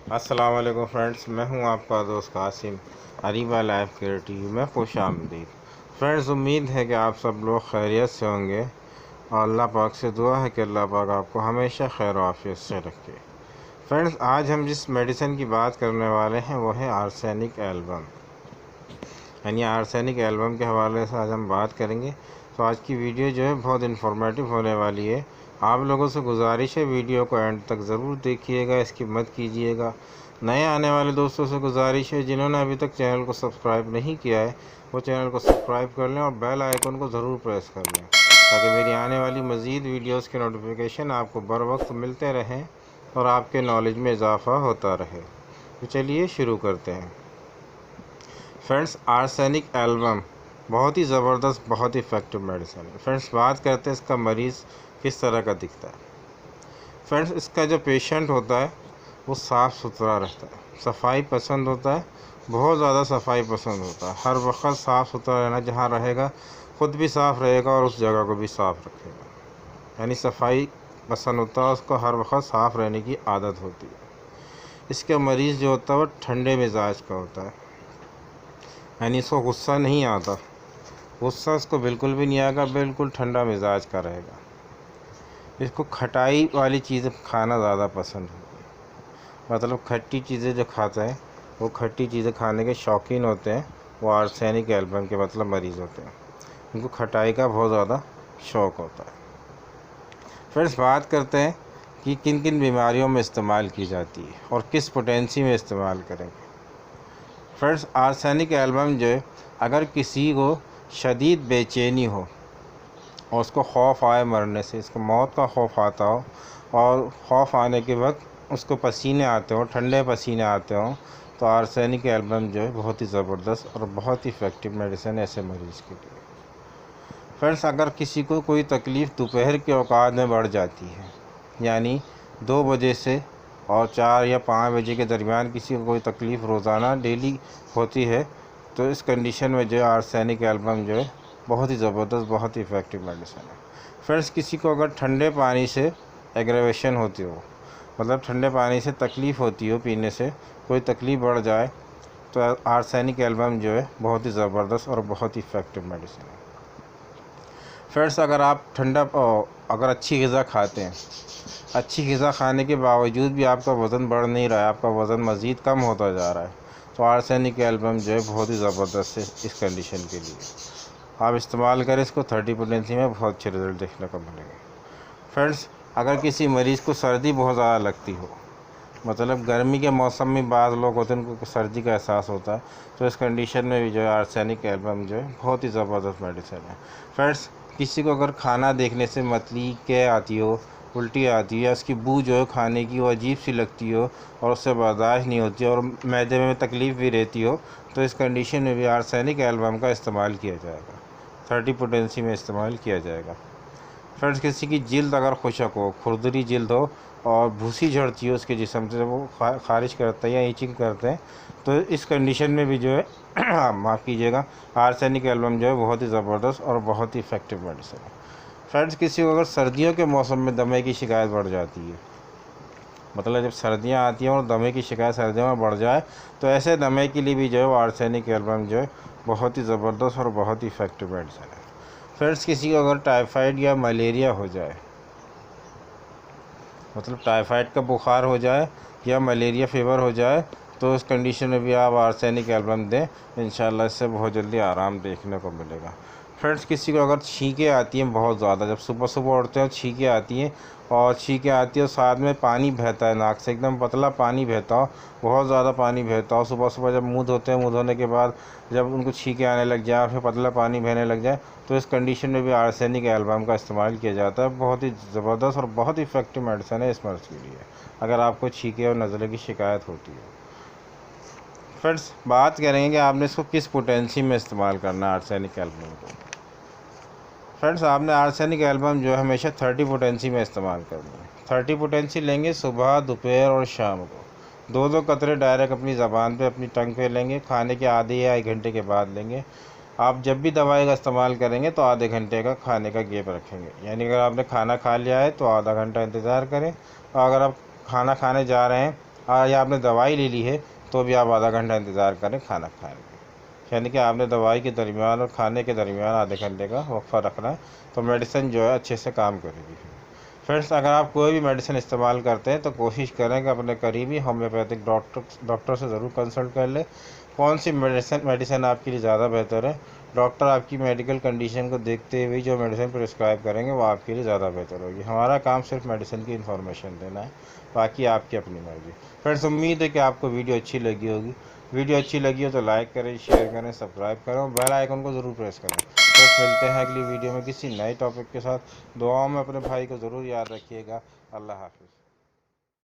अस्सलाम वालेकुम फ्रेंड्स, मैं हूं आपका दोस्त Qasim. Areeba life care TV में खुश आमदीद। फ्रेंड्स, उम्मीद है कि आप सब लोग खैरियत से होंगे और अल्लाह पाक से दुआ है कि अल्लाह पाक आपको हमेशा खैर आफियत से रखे। फ्रेंड्स, आज हम जिस मेडिसिन की बात करने वाले हैं वो है आर्सेनिक एल्बम, यानी आर्सेनिक एल्बम के हवाले से आज हम बात करेंगे। तो आज की वीडियो जो है बहुत इन्फॉर्मेटिव होने वाली है। आप लोगों से गुजारिश है वीडियो को एंड तक ज़रूर देखिएगा, स्किप मत कीजिएगा। नए आने वाले दोस्तों से गुजारिश है जिन्होंने अभी तक चैनल को सब्सक्राइब नहीं किया है वो चैनल को सब्सक्राइब कर लें और बेल आइकन को ज़रूर प्रेस कर लें ताकि मेरी आने वाली मज़ीद वीडियोज़ के नोटिफिकेशन आपको बर वक्त मिलते रहें और आपके नॉलेज में इजाफ़ा होता रहे। तो चलिए शुरू करते हैं। फ्रेंड्स, आर्सेनिक एल्बम बहुत ही ज़बरदस्त, बहुत ही इफ़ेक्टिव मेडिसिन है। फ्रेंड्स, बात करते हैं इसका मरीज़ किस तरह का दिखता है। फ्रेंड्स, इसका जो पेशेंट होता है वो साफ़ सुथरा रहता है, सफाई पसंद होता है, बहुत ज़्यादा सफाई पसंद होता है। हर वक्त साफ़ सुथरा रहना, जहाँ रहेगा ख़ुद भी साफ़ रहेगा और उस जगह को भी साफ़ रखेगा, यानी सफाई पसंद होता है, उसको हर वक्त साफ़ रहने की आदत होती है। इसका मरीज़ जो होता है वो ठंडे मिजाज का होता है, यानी इसको गुस्सा नहीं आता, गुस्सा इसको बिल्कुल भी नहीं आएगा, बिल्कुल ठंडा मिजाज का रहेगा। इसको खटाई वाली चीज़ें खाना ज़्यादा पसंद है, मतलब खट्टी चीज़ें जो खाते हैं वो खट्टी चीज़ें खाने के शौकीन होते हैं, वो आर्सेनिक एल्बम के मतलब मरीज़ होते हैं। उनको खटाई का बहुत ज़्यादा शौक़ होता है। फ्रेंड्स, बात करते हैं कि किन किन बीमारियों में इस्तेमाल की जाती है और किस पोटेंसी में इस्तेमाल करेंगे। फ्रेंड्स, आर्सेनिक एल्बम जो है, अगर किसी को शदीद बेचैनी हो और उसको खौफ आए मरने से, इसको मौत का खौफ आता हो और खौफ आने के वक्त उसको पसीने आते हों, ठंडे पसीने आते हों, तो आर्सेनिक एल्बम जो है बहुत ही ज़बरदस्त और बहुत ही इफ़ेक्टिव मेडिसिन है ऐसे मरीज़ के लिए। फ्रेंड्स, अगर किसी को कोई तकलीफ़ दोपहर के औकात में बढ़ जाती है, यानी 2 बजे से और 4 या 5 बजे के दरमियान किसी को कोई तकलीफ़ रोज़ाना डेली होती है, तो इस कंडीशन में जो है आर्सेनिक एल्बम जो है बहुत ही ज़बरदस्त, बहुत ही इफ़ेक्टिव मेडिसिन है। फ्रेंड्स, किसी को अगर ठंडे पानी से एग्रेवेशन होती हो, मतलब ठंडे पानी से तकलीफ़ होती हो, पीने से कोई तकलीफ़ बढ़ जाए, तो आर्सेनिक एल्बम जो है बहुत ही ज़बरदस्त और बहुत ही इफ़ेक्टिव मेडिसिन है। फ्रेंड्स, अगर आप अगर अच्छी ग़िज़ा खाते हैं, अच्छी ग़िज़ा खाने के बावजूद भी आपका वज़न बढ़ नहीं रहा है, आपका वज़न मज़ीद कम होता जा रहा है, तो आर्सेनिक एल्बम जो है बहुत ही ज़बरदस्त है इस कंडीशन के लिए। आप इस्तेमाल करें इसको, 30 पोटेंसी में बहुत अच्छे रिज़ल्ट देखने को मिलेंगे। फ्रेंड्स, अगर किसी मरीज़ को सर्दी बहुत ज़्यादा लगती हो, मतलब गर्मी के मौसम में बाद लोग होते हैं उनको सर्दी का एहसास होता है, तो इस कंडीशन में भी जो है आर्सेनिक एल्बम जो है बहुत ही ज़बरदस्त मेडिसिन है। फ्रेंड्स, किसी को अगर खाना देखने से मतली के आती हो, उल्टी आती है, या उसकी बू जो है खाने की वो अजीब सी लगती हो और उससे बर्दाश्त नहीं होती और मैदे में तकलीफ़ भी रहती हो, तो इस कंडीशन में भी आर्सेनिक एल्बम का इस्तेमाल किया जाएगा, 30 पोटेंसी में इस्तेमाल किया जाएगा। फ्रेंड्स, किसी की जिल्द अगर खुशक हो, खुरदरी जिल्द हो और भूसी झड़ती हो उसके जिस्म से, वो खारिज करता है या ईचिंग करते हैं, तो इस कंडीशन में भी जो है माफ़ कीजिएगा, आर्सेनिक एल्बम जो है बहुत ही ज़बरदस्त और बहुत ही इफ़ेक्टिव मेडिसिन है। फ्रेंड्स, किसी को अगर सर्दियों के मौसम में दमे की शिकायत बढ़ जाती है, मतलब जब सर्दियां आती हैं और दमे की शिकायत सर्दियों में बढ़ जाए, तो ऐसे दमे के लिए भी जो है आर्सेनिक एल्बम जो है बहुत ही ज़बरदस्त और बहुत ही इफ़ेक्टिव मेडिसिन है। फ्रेंड्स, किसी को अगर टाइफाइड या मलेरिया हो जाए, मतलब टाइफाइड का बुखार हो जाए या मलेरिया फ़ीवर हो जाए, तो उस कंडीशन में भी आप आर्सेनिक एल्बम दें, इंशाल्लाह इससे बहुत जल्दी आराम देखने को मिलेगा। फ्रेंड्स, किसी को अगर छींकें आती हैं बहुत ज़्यादा, जब सुबह सुबह उठते हैं छींकें आती हैं और छींकें आती है और साथ में पानी बहता है नाक से, एकदम पतला पानी बहता हो, बहुत ज़्यादा पानी बहता हो, सुबह सुबह जब मुँह धोते हैं, मुँह धोने के बाद जब उनको छींकें आने लग जाए और फिर पतला पानी बहने लग जाए, तो इस कंडीशन में भी आर्सेनिक एल्बम का इस्तेमाल किया जाता है। बहुत ही ज़बरदस्त और बहुत ही इफ़ेक्टिव मेडिसिन है इस मर्ज़ के लिए, अगर आपको छींके और नज़ले की शिकायत होती है। फ्रेंड्स, बात करेंगे कि आपने इसको किस पोटेंसी में इस्तेमाल करना है आर्सेनिक एल्बम को। फ्रेंड्स, आपने आर्सेनिक एल्बम जो है हमेशा 30 पोटेंसी में इस्तेमाल करनी है। 30 पोटेंसी लेंगे सुबह, दोपहर और शाम को, 2-2 कतरे डायरेक्ट अपनी ज़बान पे, अपनी टंग पे लेंगे, खाने के आधे या 1 घंटे के बाद लेंगे। आप जब भी दवाई का इस्तेमाल करेंगे तो आधे घंटे का खाने का गैप रखेंगे, यानी अगर आपने खाना खा लिया है तो आधा घंटा इंतज़ार करें, और अगर आप खाना खाने जा रहे हैं या आपने दवाई ले ली है तो भी आप आधा घंटा इंतज़ार करें खाना खाएंगे। यानी कि आपने दवाई के दरमियान और खाने के दरमियान आधे घंटे का वक्फा रखना है, तो मेडिसिन जो है अच्छे से काम करेगी। फ्रेंड्स, अगर आप कोई भी मेडिसिन इस्तेमाल करते हैं तो कोशिश करें कि अपने करीबी होम्योपैथिक डॉक्टर से ज़रूर कंसल्ट कर लें। कौन सी मेडिसिन आपके लिए ज़्यादा बेहतर है, डॉक्टर आपकी मेडिकल कंडीशन को देखते हुए जो मेडिसिन प्रिस्क्राइब करेंगे वो आपके लिए ज़्यादा बेहतर होगी। हमारा काम सिर्फ मेडिसिन की इन्फॉर्मेशन देना है, बाकी आपकी अपनी मर्जी। फ्रेंड्स, उम्मीद है कि आपको वीडियो अच्छी लगी होगी। वीडियो अच्छी लगी हो तो लाइक करें, शेयर करें, सब्सक्राइब करें और बेल आइकन को ज़रूर प्रेस करें। तो मिलते हैं अगली वीडियो में किसी नए टॉपिक के साथ। दुआओं में अपने भाई को ज़रूर याद रखिएगा। अल्लाह हाफिज़।